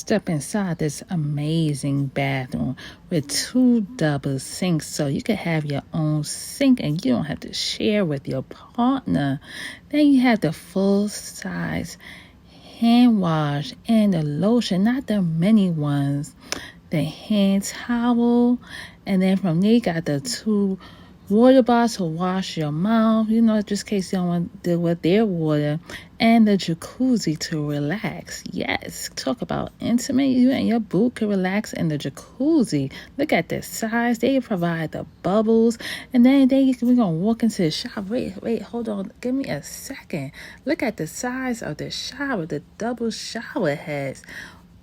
step inside this amazing bathroom with 2 double sinks, so you can have your own sink and you don't have to share with your partner. Then you have the full-size hand wash and the lotion, not the mini ones, the hand towel, and then from there you got the 2 water bottles to wash your mouth, just in case you don't want to deal with their water, and the jacuzzi to relax. Yes, talk about intimate. You and your boo can relax in the jacuzzi. Look at the size. They provide the bubbles, and then we're gonna walk into the shower. Wait, hold on. Give me a second. Look at the size of the shower. The double shower heads.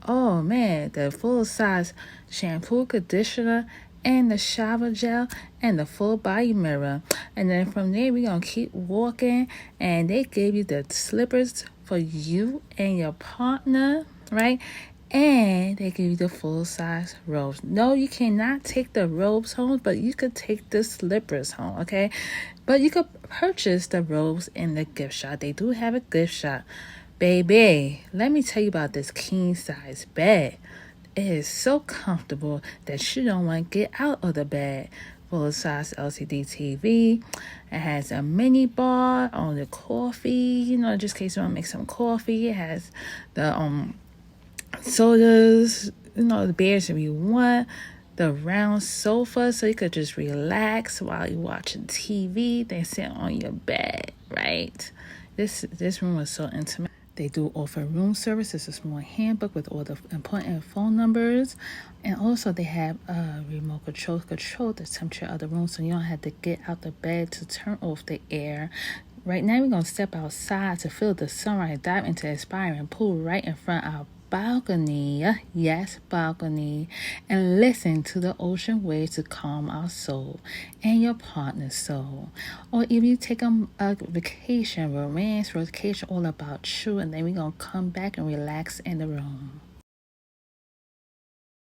Oh man, the full size shampoo, conditioner, and the shower gel, and the full body mirror. And then from there, we're going to keep walking, and they gave you the slippers for you and your partner, right? And they give you the full-size robes. No, you cannot take the robes home, but you could take the slippers home, okay? But you could purchase the robes in the gift shop. They do have a gift shop. Baby, let me tell you about this king-size bed. It is so comfortable that you don't want to get out of the bed. Full-size LCD TV. It has a mini bar on the coffee, just in case you want to make some coffee. It has the sodas, the beers if you want. The round sofa, so you could just relax while you're watching TV. They sit on your bed, right? This room was so intimate. They do offer room service. It's a small handbook with all the important phone numbers. And also they have a remote control the temperature of the room, so you don't have to get out the bed to turn off the air. Right now we're going to step outside to feel the sunrise, dive into the inspiring pool right in front of our balcony. Yes, balcony. And listen to the ocean waves to calm our soul and your partner's soul. Or if you take a vacation, romance vacation, all about you, and then we're going to come back and relax in the room.